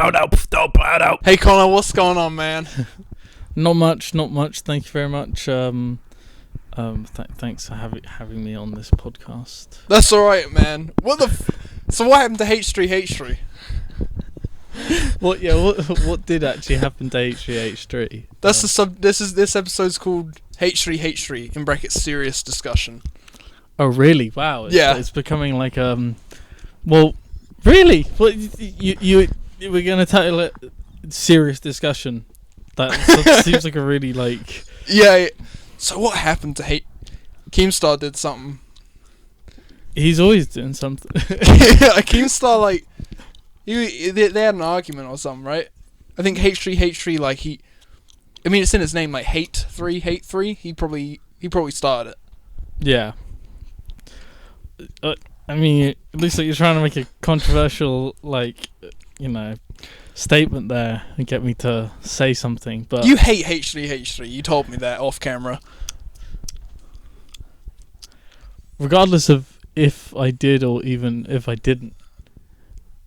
Hey Connor, what's going on, man? Not much. Thank you very much. Thanks for having me on this podcast. That's alright, man. So what happened to h3h3? What did actually happen to h3h3? This episode's called h3h3 in brackets serious discussion. Oh really? Wow. It's becoming like well, really? Well, you we're gonna title it serious discussion. That seems like a really like. Yeah. So what happened to Keemstar did something. He's always doing something. Yeah, Keemstar like they had an argument or something, right? I think h3h3 like it's in his name, like h3h3. He probably started it. Yeah. It looks like you're trying to make a controversial, statement there and get me to say something. But you hate h3h3. You told me that off camera. Regardless of if I did or even if I didn't,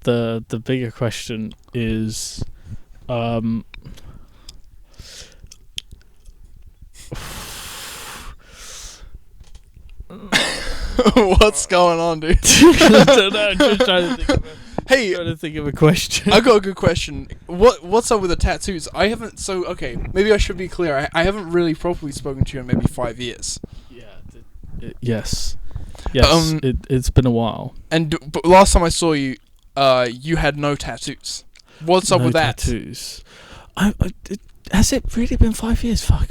the bigger question is, what's going on, dude? I don't know. I'm just trying to think of a question. I got a good question. What's up with the tattoos? I haven't. So okay, maybe I should be clear. I haven't really properly spoken to you in maybe 5 years. Yeah. Yes. It's been a while. But last time I saw you, you had no tattoos. What's up with that? Tattoos. Has it really been 5 years? Fuck.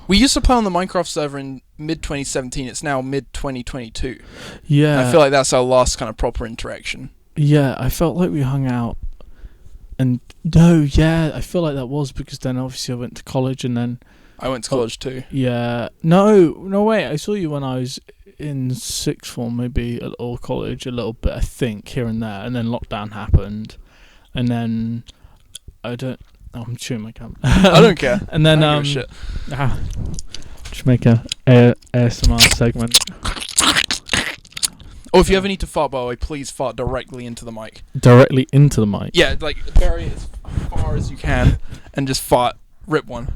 We used to play on the Minecraft server in mid 2017. It's now mid 2022. Yeah. I feel like that's our last kind of proper interaction. Yeah, I felt like we hung out, and I feel like that was because then obviously I went to college, and then I went to college too. Yeah. No, wait. I saw you when I was in sixth form, maybe or college a little bit, I think, here and there, and then lockdown happened, and then I'm chewing my gum. I don't care. And then I don't give a shit. Just make a ASMR segment. Oh, if you ever need to fart, by the way, please fart directly into the mic. Directly into the mic? Yeah, like bury it as far as you can and just fart. Rip one.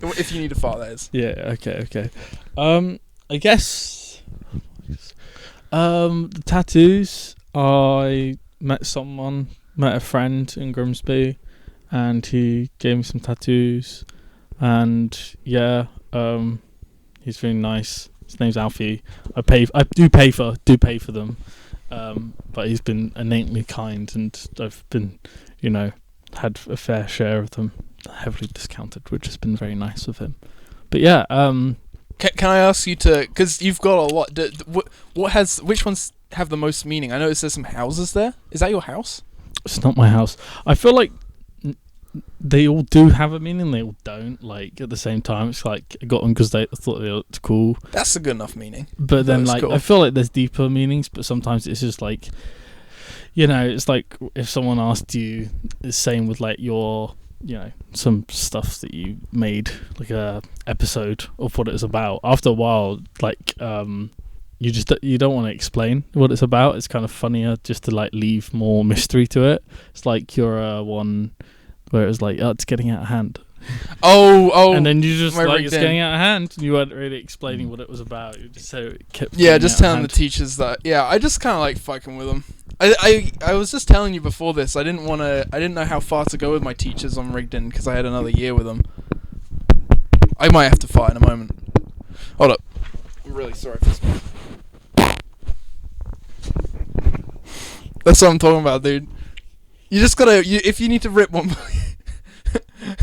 If you need to fart, that is. Yeah, okay. I guess the tattoos, I met a friend in Grimsby, and he gave me some tattoos, and yeah, he's really nice. His name's Alfie. I do pay for them, but he's been innately kind, and I've been, had a fair share of them, heavily discounted, which has been very nice of him. But yeah, can I ask you to, because you've got a lot. Which ones have the most meaning? I noticed there's some houses there. Is that your house? It's not my house. I feel like they all do have a meaning, they all don't, like, at the same time. It's like, I got them because I thought they looked cool. That's a good enough meaning. But then, cool. I feel like there's deeper meanings, but sometimes it's just like, it's like if someone asked you the same with, like, your, some stuff that you made, like a episode of what it's about. After a while, like, you don't want to explain what it's about. It's kind of funnier just to, like, leave more mystery to it. It's like your one where it was like, it's getting out of hand. Oh. And then you just like, it's getting out of hand, and you weren't really explaining what it was about. You just so it kept. Yeah, just telling the teachers that. Yeah, I just kind of like fucking with them. I was just telling you before this. I didn't know how far to go with my teachers on Rigdon because I had another year with them. I might have to fart in a moment. Hold up. I'm really sorry for this. That's what I'm talking about, dude. You just gotta. If you need to rip one.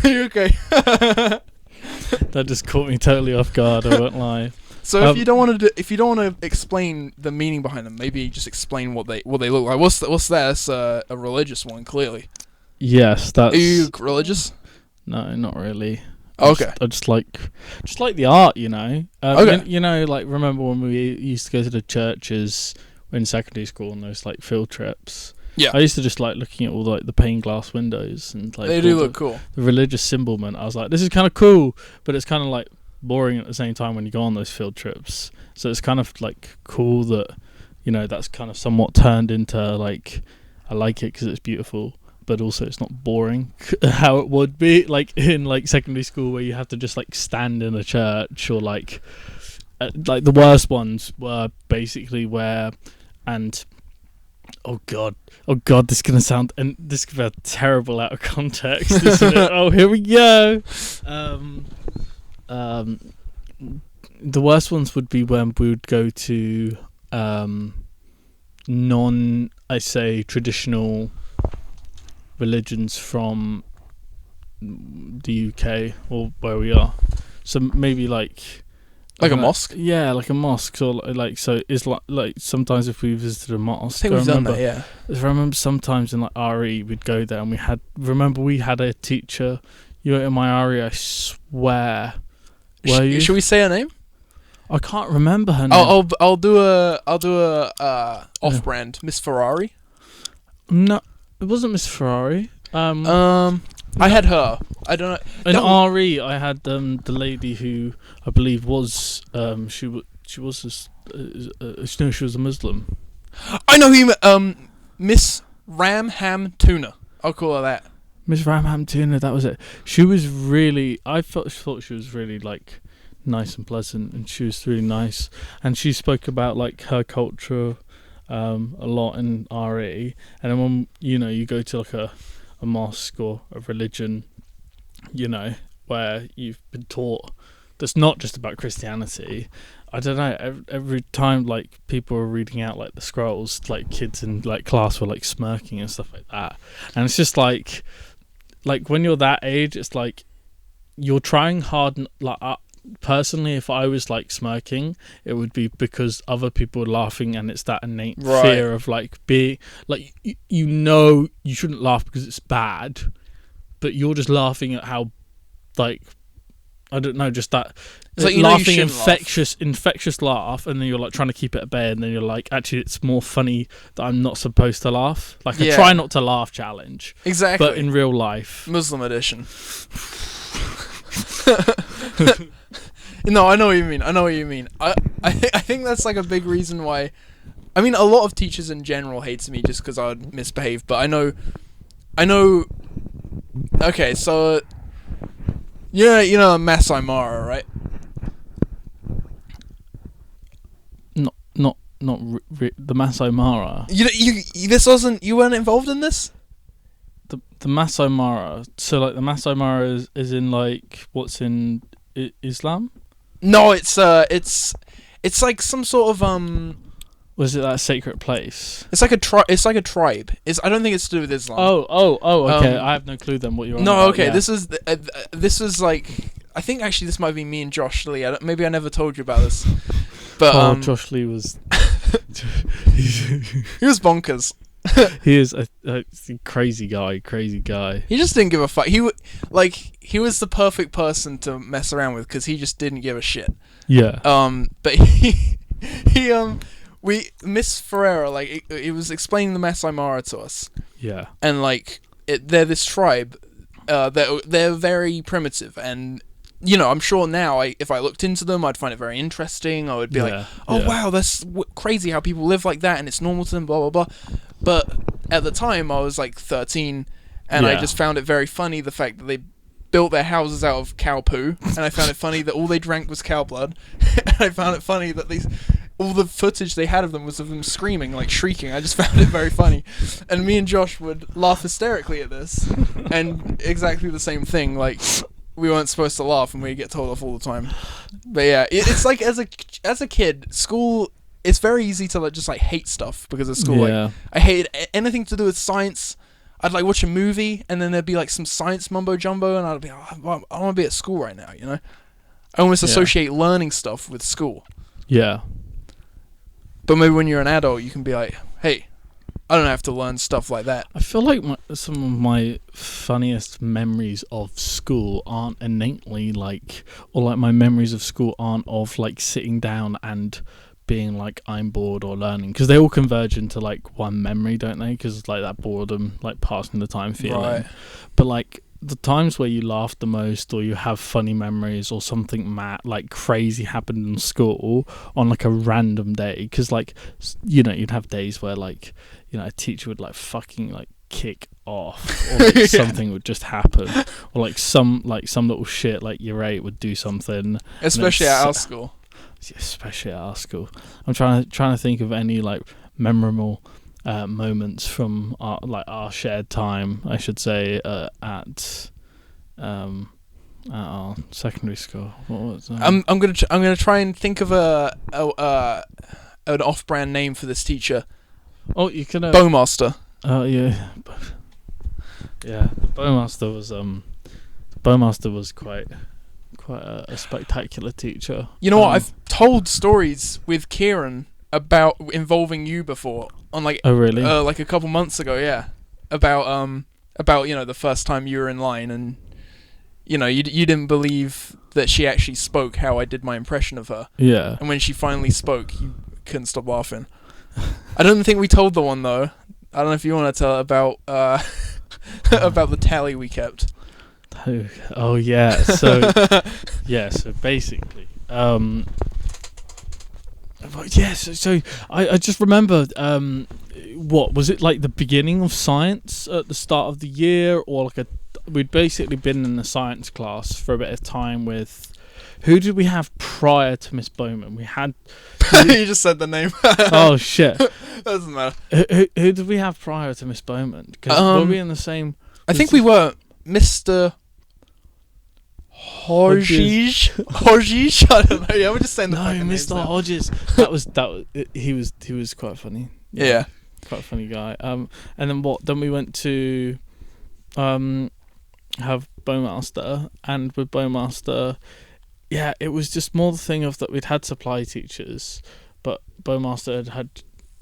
Are you okay? That just caught me totally off guard. I won't lie. So if you don't want to explain the meaning behind them, maybe just explain what they look like. What's that? That's a religious one, clearly. Yes, that's. Are you religious? No, not really. Okay. I just like the art, Okay. Like, remember when we used to go to the churches in secondary school on those like field trips? Yeah. I used to just like looking at all like the pane glass windows and like they do look cool. The religious symbolment. I was like, this is kind of cool, but it's kind of like boring at the same time when you go on those field trips. So it's kind of like cool that that's kind of somewhat turned into like, I like it because it's beautiful, but also it's not boring how it would be like in like secondary school where you have to just like stand in a church, or like the worst ones were basically where, and oh god, this is gonna sound, and this could be terrible out of context, isn't it? Oh, here we go. The worst ones would be when we would go to traditional religions from the UK or where we are. So maybe like a mosque. Yeah, like a mosque, or like so. It's like sometimes if we visited a mosque, I think we've done that. Yeah. I remember sometimes in like RE we'd go there and we had a teacher. You were in my RE, I swear. Should we say her name? I can't remember her name. I'll do a off-brand Miss Ferrari. No, it wasn't Miss Ferrari. I had her. I don't know. In RE, I had the lady who I believe was she was a Muslim. I know who Miss Ramham Tuna. I'll call her that. Miss Ramham Tuna. That was it. She was really. I thought she was really like nice and pleasant, and she was really nice. And she spoke about like her culture a lot in RE. And then when you go to like a mosque or a religion, where you've been taught that's not just about Christianity. I don't know, every time like people were reading out like the scrolls, like kids in like class were like smirking and stuff like that. And it's just like when you're that age, it's like you're trying hard. Like personally, if I was like smirking, it would be because other people were laughing, and it's that innate fear of like being like you shouldn't laugh because it's bad, but you're just laughing at how like I don't know, just that it's like laughing, infectious laugh, and then you're like trying to keep it at bay, and then you're like, actually it's more funny that I'm not supposed to laugh. Like a try not to laugh challenge. Exactly. But in real life. Muslim edition. No, I know what you mean. I think that's like a big reason why. I mean, a lot of teachers in general hates me just because I would misbehave. But I know. Okay, so you know Masai Mara, right? Not the Masai Mara. You weren't involved in this. The Masai Mara. So like the Masai Mara is in like what's in Islam. No, it's like some sort of Was it that sacred place? It's like a tribe. I don't think it's to do with Islam. Oh. Okay, I have no clue then what you're on No, about. okay. Yeah. This is like, I think actually this might be me and Josh Lee. Maybe I never told you about this. But Josh Lee was he was bonkers. He is a crazy guy. He just didn't give a fuck. He was the perfect person to mess around with because he just didn't give a shit. Yeah. But Miss Ferreira, like, it was explaining the Masai Mara to us. Yeah. And like they're this tribe. They're very primitive, and I'm sure now if I looked into them, I'd find it very interesting. I would be like, wow, that's crazy how people live like that, and it's normal to them, blah, blah, blah. But at the time, I was like 13, and I just found it very funny, the fact that they built their houses out of cow poo, and I found it funny that all they drank was cow blood, and I found it funny that all the footage they had of them was of them screaming, like shrieking. I just found it very funny. And me and Josh would laugh hysterically at this, and exactly the same thing, like, we weren't supposed to laugh, and we get told off all the time. But yeah, it's like as a kid, school, it's very easy to just like hate stuff because of school. Yeah. Like, I hated anything to do with science. I'd like watch a movie, and then there'd be like some science mumbo jumbo, and I'd be like, I want to be at school right now, I almost associate learning stuff with school. Yeah. But maybe when you're an adult, you can be like, hey, I don't have to learn stuff like that. I feel like some of my funniest memories of school aren't innately like, or like my memories of school aren't of like sitting down and being like I'm bored or learning, because they all converge into like one memory, don't they? Because it's like that boredom, like passing the time feeling. Right. But like the times where you laugh the most, or you have funny memories, or something like crazy happened in school on like a random day, because like you'd have days where like a teacher would like fucking like kick off, or like something would just happen, or like some little shit like year 8 would do something. Especially at our school. Especially at our school. I'm trying to think of any like memorable moments from our shared time, I should say, at our secondary school. What was that? I'm gonna try and think of an off-brand name for this teacher. Oh, you can Bowmaster. Oh yeah, yeah. The Bowmaster was quite a spectacular teacher. You know what? I've told stories with Kieran about involving you before on like oh really like a couple months ago. Yeah, about the first time you were in line, and you didn't believe that she actually spoke how I did my impression of her. Yeah. And when she finally spoke, you couldn't stop laughing. I don't think we told the one though. I don't know if you want to tell about about the tally we kept. Oh yeah. So so basically, So I just remember, what was it, like the beginning of science at the start of the year, or like we'd basically been in a science class for a bit of time with. Who did we have prior to Miss Bowman? We had. You just said the name. Oh shit! Doesn't matter. Who did we have prior to Miss Bowman? Because were we in the same? I think we were Mr. Hodges. I don't know. Yeah, we're just saying the fucking names Mr. now. Hodges. He was quite funny. Yeah. Quite a funny guy. And then what? Then we went to have Bowmaster, and with Bowmaster, yeah, it was just more the thing of that we'd had supply teachers, but Bowmaster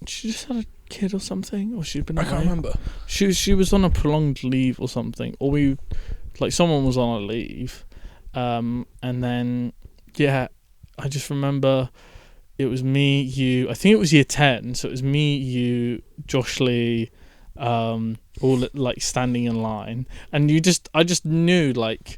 she just had a kid or something, or she'd been away. I can't remember. She was on a prolonged leave or something, or someone was on a leave, and then I just remember it was me, you. I think it was year 10, so it was me, you, Josh Lee, all like standing in line, and I just knew like.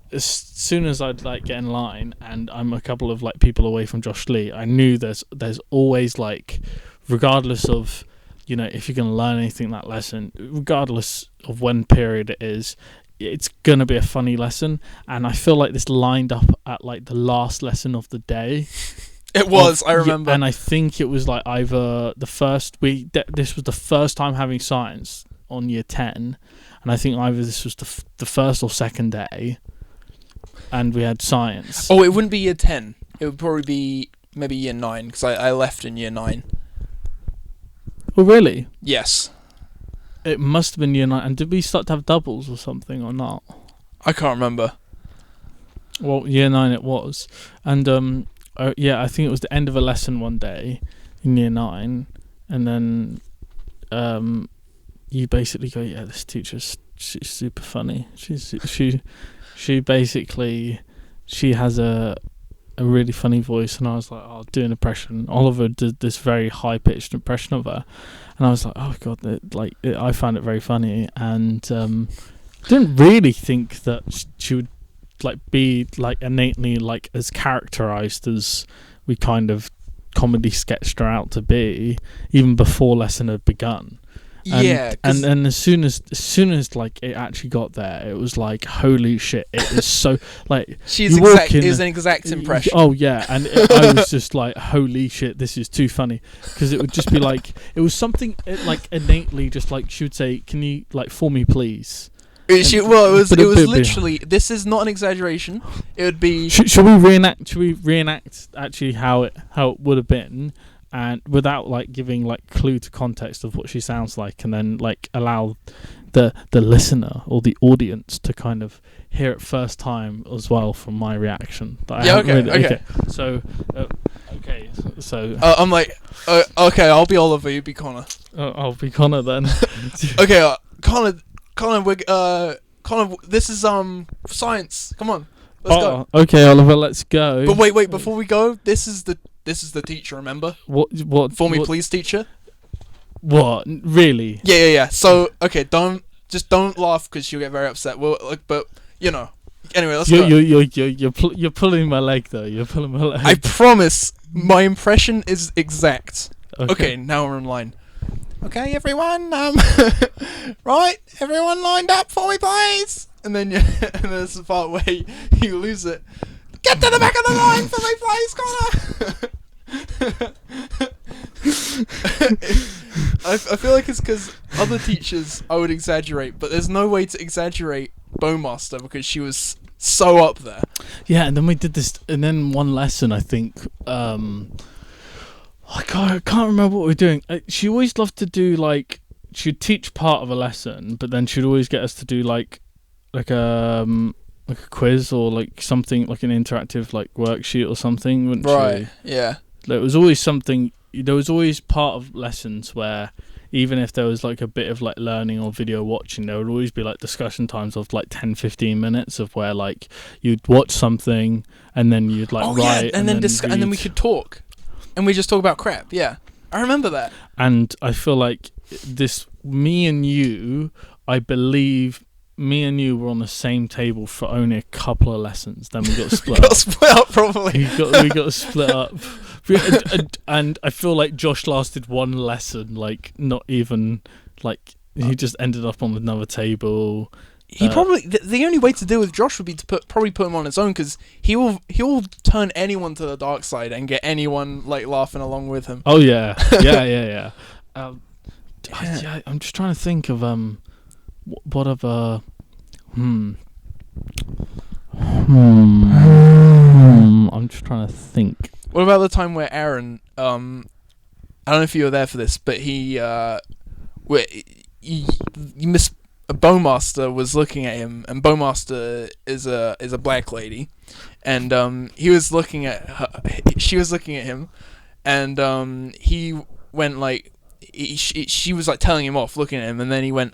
As soon as I'd like get in line and I'm a couple of like people away from Josh Lee, I knew there's always like, regardless of if you're gonna learn anything that lesson, regardless of when period it is, it's gonna be a funny lesson. And I feel like this lined up at like the last lesson of the day. It was, I remember, and I think it was like either the first week. This was the first time having science on year 10, and I think either this was the first or second day. And we had science. Oh, it wouldn't be year 10. It would probably be maybe year 9, because I left in year 9. Oh, really? Yes. It must have been year 9. And did we start to have doubles or something, or not? I can't remember. Well, year 9 it was. And, I think it was the end of a lesson one day in year 9. And then you basically go, yeah, this teacher's she's super funny. She basically, she has a really funny voice, and I was like, I'll do an impression. Oliver did this very high-pitched impression of her, and I was like, oh god, I found it very funny, and didn't really think that she would like be like innately like as characterized as we kind of comedy sketched her out to be, even before lesson had begun. And as soon as like it actually got there, it was like, holy shit! It was so like it was an exact impression. Oh yeah, and I was just like, holy shit, this is too funny, because it would just be like, it was something like innately just like she would say, can you like for me please? It was literally. This is not an exaggeration. It would be. Should we reenact actually how it would have been? And without like giving like clue to context of what she sounds like, and then like allow the listener or the audience to kind of hear it first time as well from my reaction. Okay. So I'm like, okay, I'll be Oliver, you be Connor. I'll be Connor then. Okay, Connor, Connor, this is science. Come on, let's go. Okay, Oliver, let's go. But wait, before we go, this is the teacher, remember? What? For me, please, teacher. What? Really? Yeah. So, okay, don't laugh because she'll get very upset. Well, but anyway, let's go. You're pulling my leg though. You're pulling my leg. I promise, my impression is exact. Okay, now we're in line. Okay, everyone. Right, everyone lined up for me, please. And then and there's the part where you lose it. Get to the back of the line for me, please, Connor. I feel like it's because other teachers I would exaggerate, but there's no way to exaggerate Bowmaster because she was so up there. Yeah, and then we did this, and then one lesson, I think, I can't remember what we were doing. She always loved to do, like, she'd teach part of a lesson, but then she'd always get us to do, like a quiz or, like, something, like an interactive, like, worksheet or something, wouldn't she? Right, yeah. There was always something, there was always part of lessons where, even if there was like a bit of like learning or video watching, there would always be like discussion times of like 10-15 minutes of where like you'd watch something and then you'd like write yeah, and then and then we could talk, and we just talk about crap. Yeah, I remember that. And I feel like I believe me and you were on the same table for only a couple of lessons. Then we got split. Got split up probably. We got split up. And I feel like Josh lasted one lesson, like not even like he just ended up on another table. He probably the only way to deal with Josh would be to probably put him on his own, because he will turn anyone to the dark side and get anyone like laughing along with him. Oh yeah. Yeah. I'm just trying to think of what other I'm just trying to think. What about the time where Aaron, I don't know if you were there for this, but Bowmaster was looking at him, and Bowmaster is a black lady, and he was looking at her, she was looking at him, and he went like, she was like telling him off, looking at him, and then he went,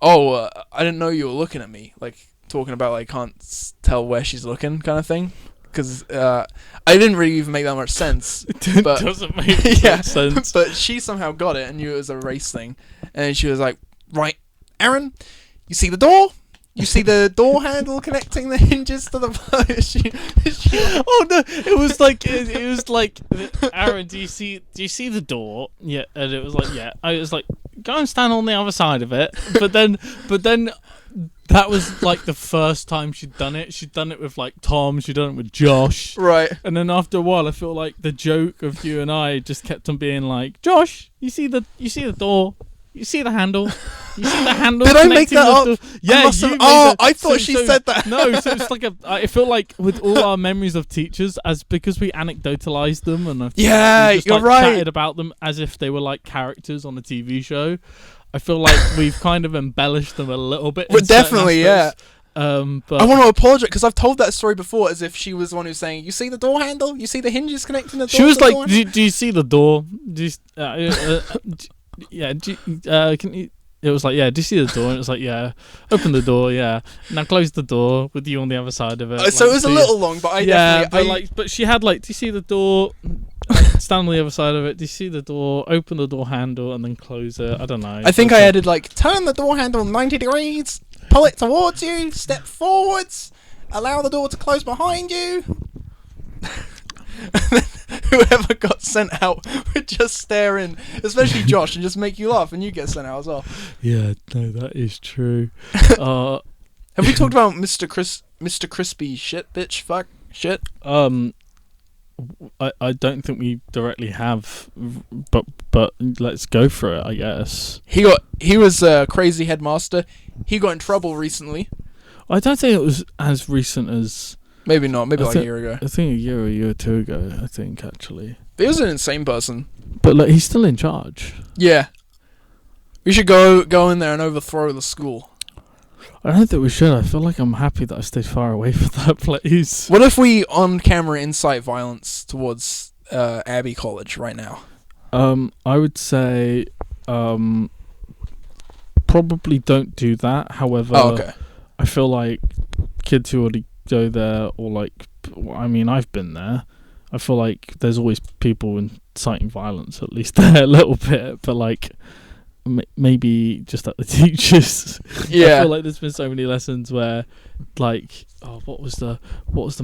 "Oh, I didn't know you were looking at me," like talking about like can't tell where she's looking kind of thing. Because I didn't really even make that much sense. It doesn't make sense. But she somehow got it and knew it was a race thing. And she was like, "Right, Aaron, you see the door? You see the door handle connecting the hinges to the..." Oh no! It was like Aaron, do you see the door? Yeah, and it was like, yeah. I was like, go and stand on the other side of it. But then. That was like the first time she'd done it. She'd done it with like Tom. She'd done it with Josh. Right. And then after a while, I feel like the joke of you and I just kept on being like, "Josh, you see the door? You see the handle? You see the handle?" Did I make that up? Yeah, I thought she said that. No, so it's like I feel like with all our memories of teachers, because we anecdotalized them and you're right, chatted about them as if they were like characters on a TV show. I feel like we've kind of embellished them a little bit. But definitely, yeah. But I want to apologize because I've told that story before as if she was the one who's saying, "You see the door handle? You see the hinges connecting the door?" She was like, do you see the door? Do you, can you? It was like, yeah, do you see the door? And it was like, yeah, open the door, yeah. Now close the door with you on the other side of it. So it was a little long, but but she had like, do you see the door? Stand on the other side of it. Do you see the door? Open the door handle and then close it. I don't know. I think I added like, turn the door handle 90 degrees, pull it towards you, step forwards, allow the door to close behind you. Whoever got sent out would just stare in, especially Josh, and just make you laugh, and you get sent out as well. Yeah, no, that is true. Have we talked about Mr. Crispy shit, bitch, fuck, shit? I don't think we directly have, but let's go for it, I guess. He was a crazy headmaster. He got in trouble recently. I don't think it was as recent as... Maybe not. Maybe like a year ago. I think a year or two ago, I think, actually. But he was an insane person. But like, he's still in charge. Yeah. We should go in there and overthrow the school. I don't think we should. I feel like I'm happy that I stayed far away from that place. What if we on-camera incite violence towards Abbey College right now? I would say probably don't do that. However, okay. I feel like kids who already go there, or like, I mean, I've been there. I feel like there's always people inciting violence, at least there a little bit. But like, maybe just at the teachers. Yeah. I feel like there's been so many lessons where, like, what was the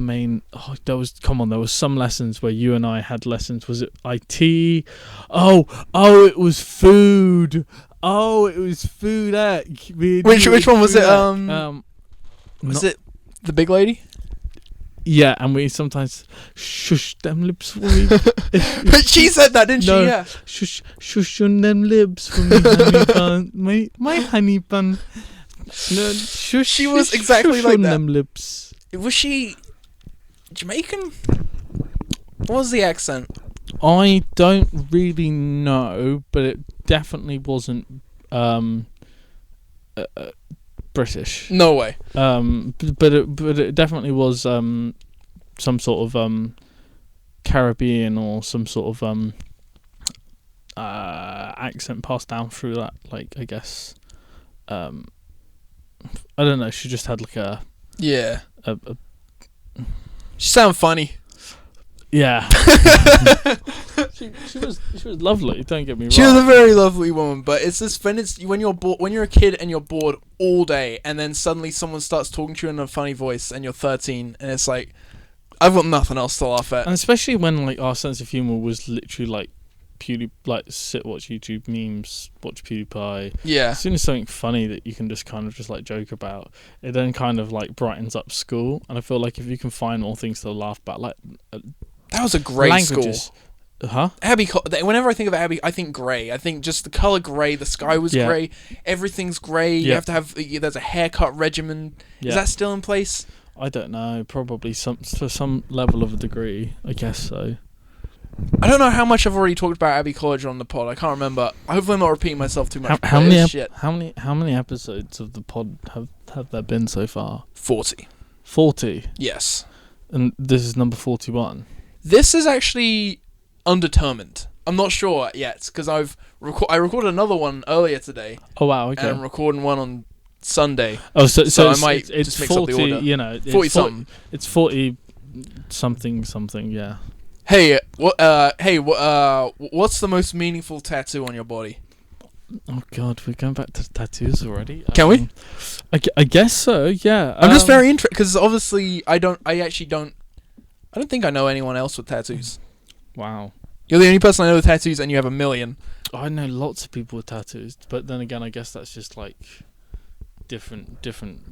main? There was some lessons where you and I had lessons. Was it IT? Oh, it was food. Oh, it was food ec. Which one was it? Was it the big lady? Yeah, and we sometimes shush them lips for me. But she said that, didn't she? Yeah. Shush on them lips for me, honey bun. My honey bun. No, she was exactly like on that. Them lips. Was she Jamaican? What was the accent? I don't really know, but it definitely wasn't British. No way. But it definitely was some sort of Caribbean or some sort of accent passed down through that. Like, I guess, I don't know. She just had like a She sounded funny. Yeah. she was lovely, don't get me wrong. She was a very lovely woman, but it's just when you're bored, when you're a kid and you're bored all day, and then suddenly someone starts talking to you in a funny voice, and you're 13, and it's like, I've got nothing else to laugh at. And especially when like our sense of humor was literally like watch YouTube memes, watch PewDiePie. Yeah. As soon as something funny that you can just kind of just like joke about, it then kind of like brightens up school. And I feel like if you can find more things to laugh about, like that was a great languages. School. Abbey. Whenever I think of Abbey, I think grey. I think just the colour grey. The sky was grey. Everything's grey. You have to have. There's a haircut regimen. Is that still in place? I don't know. Probably to some level of a degree. I guess so. I don't know how much I've already talked about Abbey College on the pod. I can't remember. Hopefully, I'm not repeating myself too much. How many episodes of the pod have there been so far? 40. 40. Yes. And this is number 41. This is actually undetermined. I'm not sure yet because I recorded another one earlier today. Oh wow! Okay. And I'm recording one on Sunday. Oh, so I might it's just mix 40, up the order. You know, 40 something. It's 40 something. Yeah. Hey, what's the most meaningful tattoo on your body? Oh God, we're going back to tattoos already. Can we? I guess so. Yeah. I'm just very interested because obviously I don't think I know anyone else with tattoos. Wow. You're the only person I know with tattoos, and you have 1 million. I know lots of people with tattoos, but then again, I guess that's just like different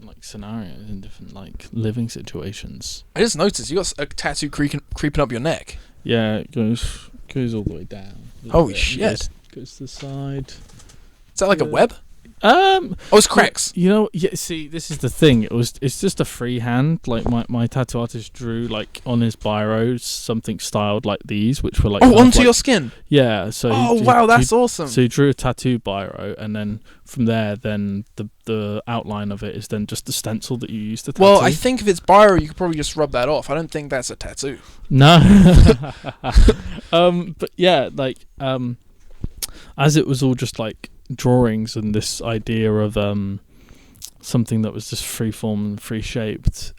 like scenarios and different like living situations. I just noticed you got a tattoo creeping up your neck. Yeah, it goes all the way down. Holy shit! Goes to the side. Is that like a web? It's cracks. You know, yeah. See, this is the thing. It's just a freehand. Like my tattoo artist drew like on his biro something styled like these, which were like onto your skin. Yeah. So. Wow, that's awesome. So he drew a tattoo biro, and then from there, then the outline of it is then just the stencil that you use to tattoo. Well, I think if it's biro, you could probably just rub that off. I don't think that's a tattoo. No. But yeah, like as it was all just like drawings and this idea of something that was just freeform and free shaped,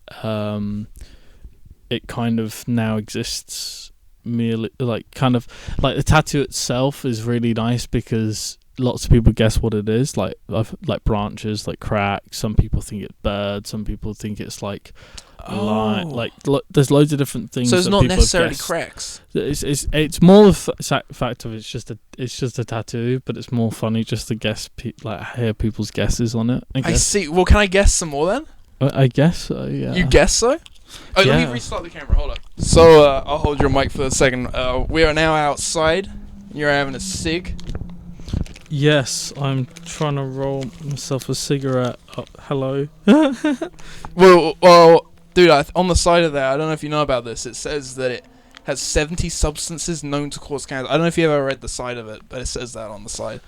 it kind of now exists merely like kind of like the tattoo itself is really nice because lots of people guess what it is, like branches, like cracks. Some people think it's birds, some people think it's like there's loads of different things. So it's that not people necessarily have cracks. It's more the fact of it's just a tattoo, but it's more funny just to guess hear people's guesses on it. I see. Well, can I guess some more then? I guess so. Yeah. You guess so? Oh, yeah. Let me restart the camera. Hold on. So I'll hold your mic for a second. We are now outside. You're having a cig. Yes, I'm trying to roll myself a cigarette. Oh, hello. Well, dude, on the side of that, I don't know if you know about this. It says that it has 70 substances known to cause cancer. I don't know if you ever read the side of it, but it says that on the side.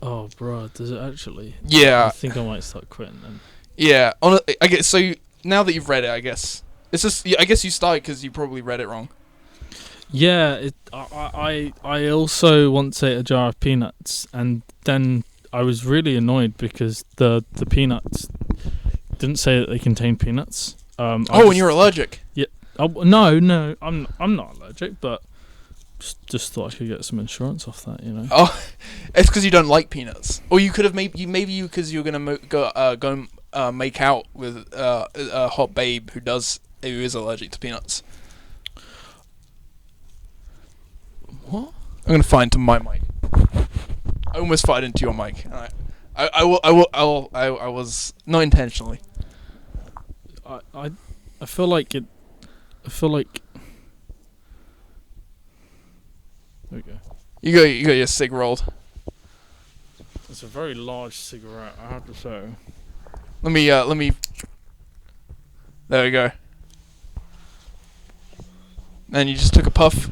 Oh, bro, does it actually? Yeah. I think I might start quitting then. Yeah. I guess so. Now that you've read it, I guess it's just. I guess you started because you probably read it wrong. Yeah. I also once ate a jar of peanuts, and then I was really annoyed because the peanuts didn't say that they contained peanuts. And you're allergic. Yeah. Oh, no, I'm not allergic, but Just thought I could get some insurance off that, you know. Oh, it's because you don't like peanuts, or you could have maybe you because you're gonna go make out with a hot babe who is allergic to peanuts. What? I'm gonna fire into my mic. I almost fired into your mic. I was not intentionally. I feel like it. I feel like. There we go. You got your cig rolled. It's a very large cigarette, I have to say. Let me. There we go. And you just took a puff.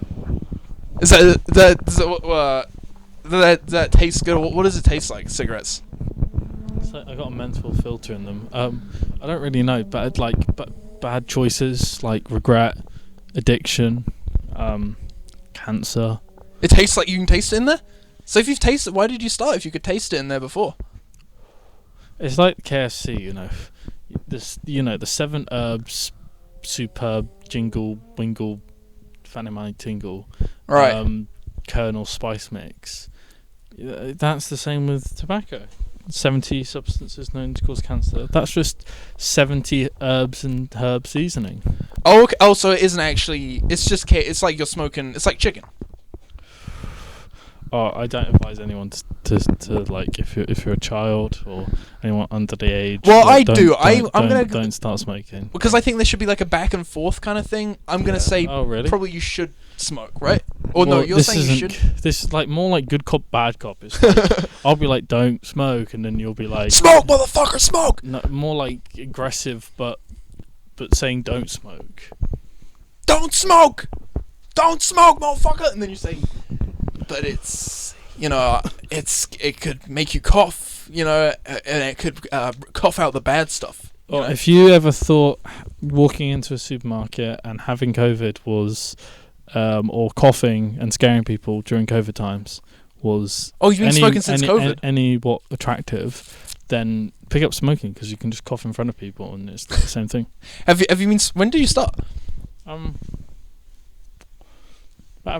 Does that taste good? What does it taste like? Cigarettes. So I got a menthol filter in them. I don't really know, but bad choices like regret, addiction, cancer. It tastes like you can taste it in there. So if you've tasted, why did you start if you could taste it in there before? It's like KFC, you know. The 7 herbs, superb, jingle, wingle, fanny money tingle, right? Kernel spice mix. That's the same with tobacco. 70 substances known to cause cancer. That's just 70 herbs and herb seasoning. Oh, okay. Oh, so it isn't actually. It's just. It's like you're smoking. It's like chicken. Oh, I don't advise anyone to like if you're a child or anyone under the age. Well, like, don't start smoking because I think there should be like a back and forth kind of thing. I'm gonna say really? Probably you should smoke, right? Or no, you're saying you should. This is like more like good cop, bad cop. It's like, I'll be like, don't smoke, and then you'll be like, smoke, motherfucker, smoke. No, more like aggressive, but saying don't smoke. Don't smoke, motherfucker, and then you say. But it's, it could make you cough, and it could cough out the bad stuff. Well, if you ever thought walking into a supermarket and having COVID was, or coughing and scaring people during COVID times was... Oh, you've been smoking since COVID? Attractive, then pick up smoking because you can just cough in front of people and it's the same thing. Have you been... When did you start? About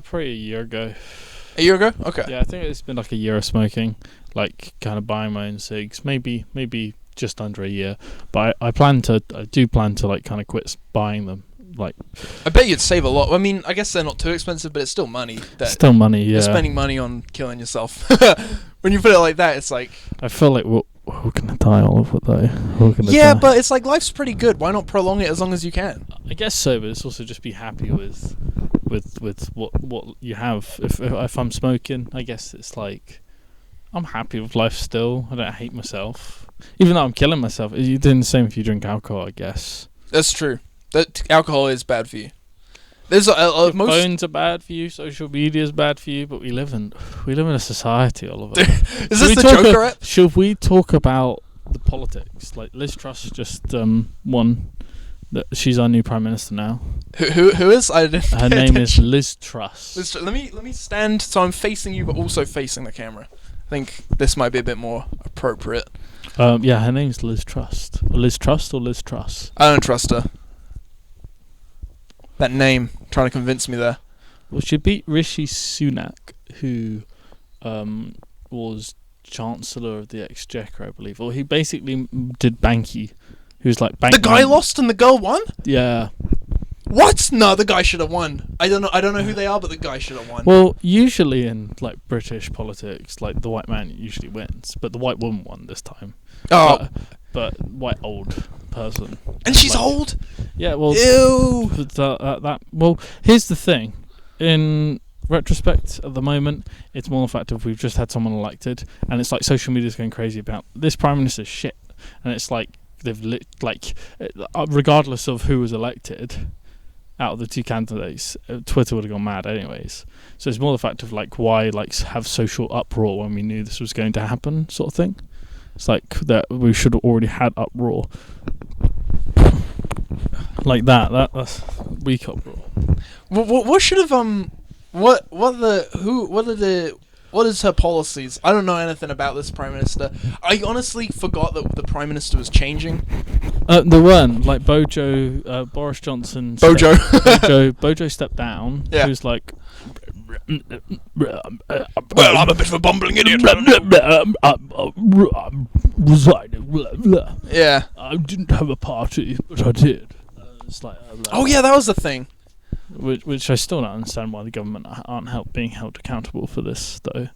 probably a year ago. A year ago? Okay. Yeah, I think it's been like a year of smoking, like kind of buying my own cigs, maybe just under a year. But I do plan to like kind of quit buying them. Like, I bet you'd save a lot. I mean, I guess they're not too expensive, but it's still money. Still money, yeah. You're spending money on killing yourself. When you put it like that, it's like... I feel like we're gonna die all of it though. Yeah, but it's like life's pretty good. Why not prolong it as long as you can? I guess so, but it's also just be happy with what you have. If I'm smoking, I guess it's like I'm happy with life still. I don't hate myself, even though I'm killing myself. You're doing the same if you drink alcohol, I guess. That's true. That alcohol is bad for you. There's most phones are bad for you. Social media is bad for you. But we live in a society, Oliver. Is this the Joker rap? Should we talk about the politics? Like Liz Truss just won. She's our new prime minister now. Who is? I didn't. Her name is Liz Truss. Let me stand so I'm facing you, but also facing the camera. I think this might be a bit more appropriate. Yeah, her name's Liz Truss. Liz Truss or Liz Truss? I don't trust her. That name trying to convince me there. Well, she beat Rishi Sunak, who was Chancellor of the Exchequer, I believe. Or he basically did Banky. He was like Bank. The guy lost and the girl won? Yeah. What? No, the guy should have won. I don't know who they are, but the guy should have won. Well, usually in like British politics, like the white man usually wins, but the white woman won this time. Oh. But white old person. And she's like, old? Yeah, well... Ew! Well, here's the thing. In retrospect, at the moment, it's more the fact of we've just had someone elected, and it's like social media's going crazy about this prime minister's shit. And it's like, regardless of who was elected, out of the two candidates, Twitter would have gone mad anyways. So it's more the fact of like why like have social uproar when we knew this was going to happen, sort of thing. It's like that we should have already had uproar like that. That's weak uproar. What should have what is her policies? I don't know anything about this prime minister. I honestly forgot that the prime minister was changing. There weren't like Boris Johnson. Bojo stepped down. Yeah. Who's like Well, I'm a bit of a bumbling idiot. Resigning. Yeah. I didn't have a party, but I did. It's like, Oh yeah, that was the thing. Which I still don't understand why the government aren't being held accountable for this, though.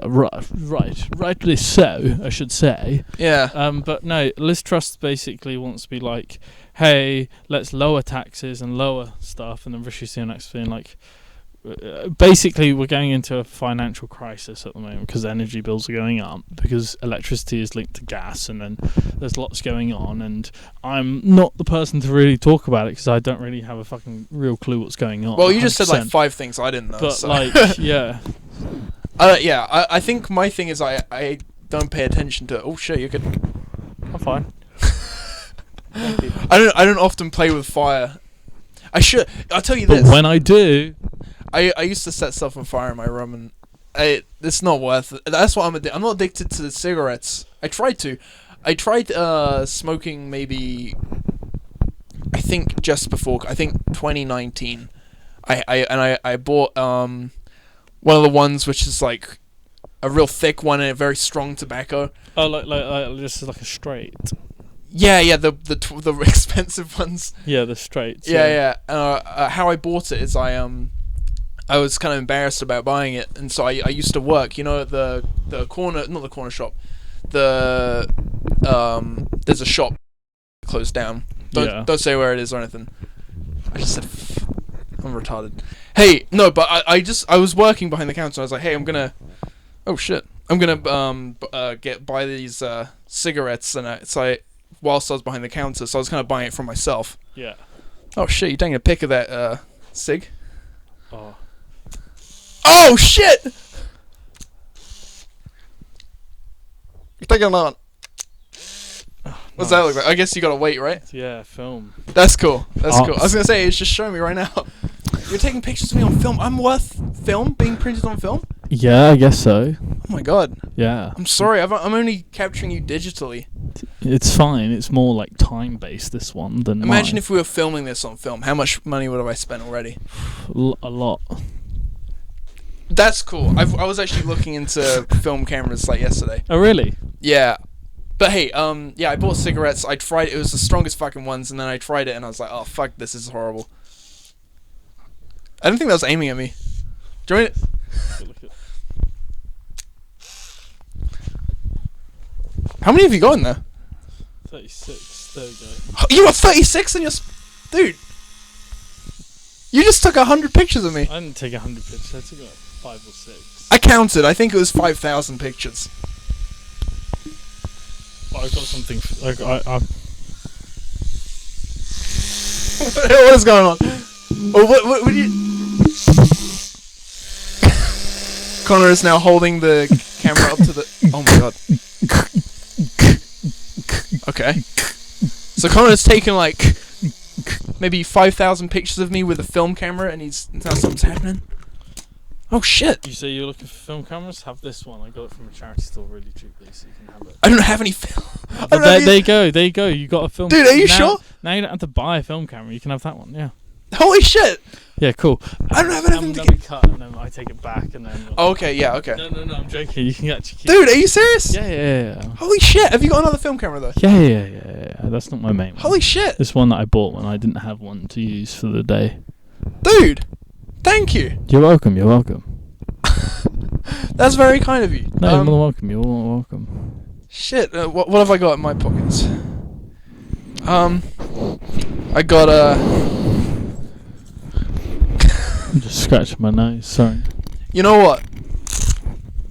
Rightly so, I should say. Yeah. But no, Liz Truss basically wants to be like, hey, let's lower taxes and lower stuff, and then Rishi Sunak's being like, basically we're going into a financial crisis at the moment because energy bills are going up, because electricity is linked to gas, and then there's lots going on, and I'm not the person to really talk about it because I don't really have a fucking real clue what's going on. Well, you just said 100%. like 5 things I didn't know. But so. like, yeah. Yeah, I think my thing is I don't pay attention to. Oh shit, you could. I'm fine. I don't often play with fire. I should. I'll tell you But this. when I do, I used to set stuff on fire in my room, and it's not worth it. That's what I'm not addicted to the cigarettes. I tried smoking maybe. I think just before. I think 2019. I bought one of the ones which is like a real thick one and a very strong tobacco. oh, like just like a straight. Yeah, the expensive ones. Yeah, the straights. Yeah. How I bought it is I was kind of embarrassed about buying it, and so I used to work, at the corner, not the corner shop, there's a shop closed down. Don't say where it is or anything. I just said, I'm retarded. Hey, no, but I was working behind the counter. I was like, hey, I'm gonna buy these cigarettes, and so whilst I was behind the counter, so I was kind of buying it for myself. Yeah. Oh shit, you're taking a pic of that cig? Oh. Oh shit! You're taking another one. What's that look like? I guess you gotta wait, right? Yeah, film. That's cool. That's Oh. cool. I was gonna say, it's just showing me right now. You're taking pictures of me on film. I'm worth film, being printed on film? Yeah, I guess so. Oh my god. Yeah. I'm sorry, I'm only capturing you digitally. It's fine. It's more like time-based, this one, than Imagine mine. if we were filming this on film. How much money would have I spent already? A lot. That's cool. I was actually looking into film cameras like yesterday. Oh, really? Yeah. But hey, I bought cigarettes. I tried it. It was the strongest fucking ones, and then I tried it, and I was like, oh, fuck, this is horrible. I don't think that was aiming at me. Do you want me to... How many have you got in there? 36. There we go. You got 36 in your... Dude. You just took 100 pictures of me. I didn't take 100 pictures. I took like 5 or 6. I counted. I think it was 5,000 pictures. I've got something... What is going on? Oh, what do you... Connor is now holding the camera up to the... Oh my god. Okay. So Connor has taken like maybe 5,000 pictures of me with a film camera, and now something's happening. Oh shit! You say you're looking for film cameras? Have this one. I got it from a charity store really cheaply, so you can have it. I don't have any film. There you go. You got a film. Dude, are you sure? Now you don't have to buy a film camera. You can have that one. Yeah. Holy shit! Yeah, cool. I don't have anything to Then get. we cut, and then I take it back, and then. Oh, okay, yeah, okay. No, I'm joking. You can actually keep. Dude, are you serious? Yeah. Holy shit! Have you got another film camera though? Yeah. That's not my main one. Holy shit! This one that I bought when I didn't have one to use for the day. Dude, thank you. You're welcome. That's very kind of you. No, you're more than welcome. You're more than welcome. Shit, what have I got in my pockets? I got I'm just scratching my nose. Sorry. You know what?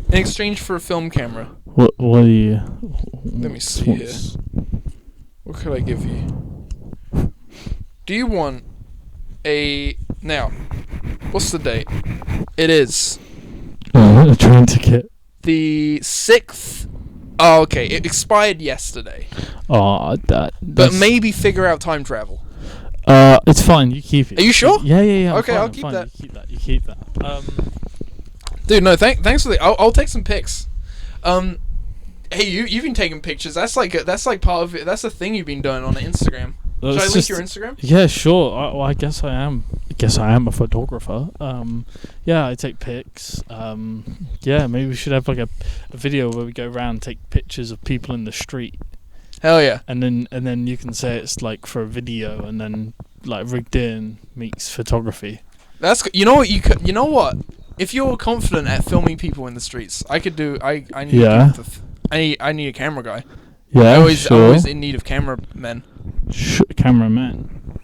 In exchange for a film camera, What are you? let me see here. What could I give you? Do you want a... Now, what's the date? It is A train ticket. the 6th... Oh, okay. It expired yesterday. Oh, But maybe figure out time travel. It's fine. You keep it. Are you sure? Yeah. Okay, fine, I'll keep that. You keep that. Dude, no, thanks for the... I'll take some pics. Hey, you've been taking pictures. That's like part of it. That's the thing you've been doing on Instagram. Should I link your Instagram? Yeah, sure. Well, I guess I am. I guess I am a photographer. Yeah, I take pics. Yeah, maybe we should have like a video where we go around and take pictures of people in the street. Hell yeah. And then you can say it's like for a video, and then like rigged in meets photography. That's you know what you know what? If you're confident at filming people in the streets, I could do. I need. Yeah. I need a camera guy. Yeah, I'm sure. always in need of cameramen. Cameraman.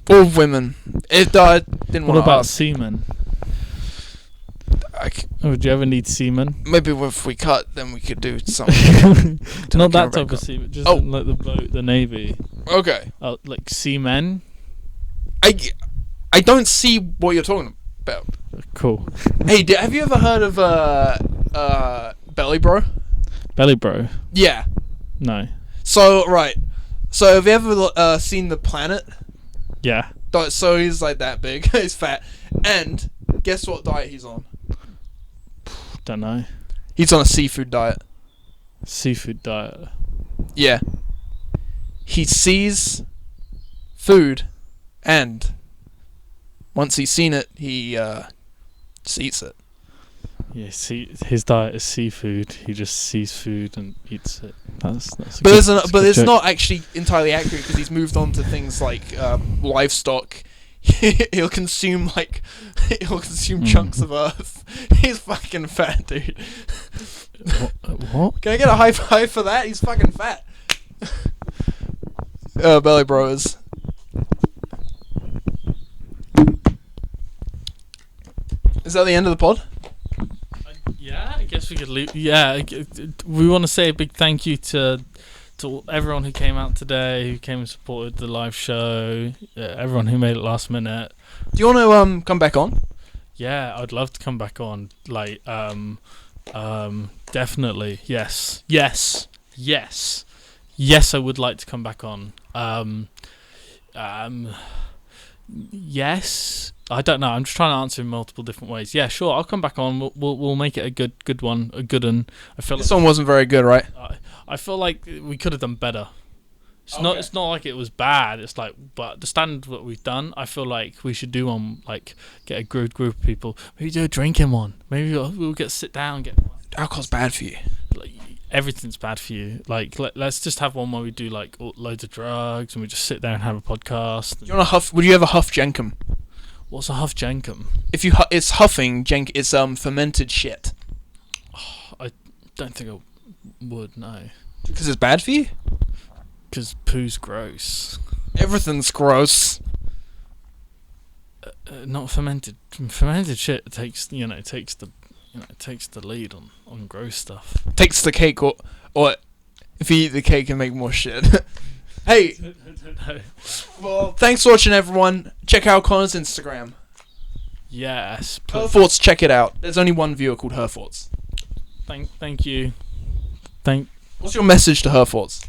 Or women. If I didn't want to. What about ask. seamen? Would you ever need seamen? Maybe if we cut, then we could do something. Not that type of seamen, just like the boat, the navy. Okay. Like seamen. I don't see what you're talking about. Cool. Hey, have you ever heard of Belly Bro? Belly Bro? Yeah. No. So right. So have you ever seen The Planet? Yeah. So he's like that big. He's fat. And guess what diet he's on? Don't know. He's on a seafood diet. Seafood diet. Yeah. He sees food, and once he's seen it, he just eats it. Yeah, his diet is seafood. He just sees food and eats it. That's but it's not actually entirely accurate, because he's moved on to things like livestock. He'll consume chunks of earth. He's fucking fat, dude. What? Can I get a high five for that? He's fucking fat. Belly Bros. Is that the end of the pod? Yeah, I guess we could leave. Yeah, we want to say a big thank you to everyone who came out today, who came and supported the live show, everyone who made it last minute. Do you want to come back on? Yeah, I'd love to come back on. Like, definitely. Yes, I would like to come back on. Yes. I don't know. I'm just trying to answer in multiple different ways. Yeah, sure. I'll come back on. We'll make it a good one, a good one. I feel this one wasn't very good, right? I feel like we could have done better. It's not like it was bad. It's like, but the standard what we've done, I feel like we should do one. Like, get a group of people. Maybe do a drinking one. Maybe we'll get sit down and get. Alcohol's bad for you. Like, everything's bad for you. Like, let's just have one where we do like loads of drugs and we just sit there and have a podcast. You want to huff? Would you ever huff jenkum? What's a huff jenkum? If you it's huffing jenk. It's fermented shit. Oh, I don't think I would. No. Because it's bad for you. Because poo's gross. Everything's gross. Not fermented. Fermented shit takes the lead on gross stuff. Takes the cake, or if you eat the cake and make more shit. Hey. Well, thanks for watching, everyone. Check out Connor's Instagram. Yes. Her Thoughts. Check it out. There's only one viewer called Her Thoughts. Thank you. What's your message to Her Thoughts?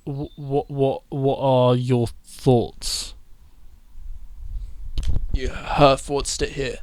What are your thoughts? Her Thoughts sit here.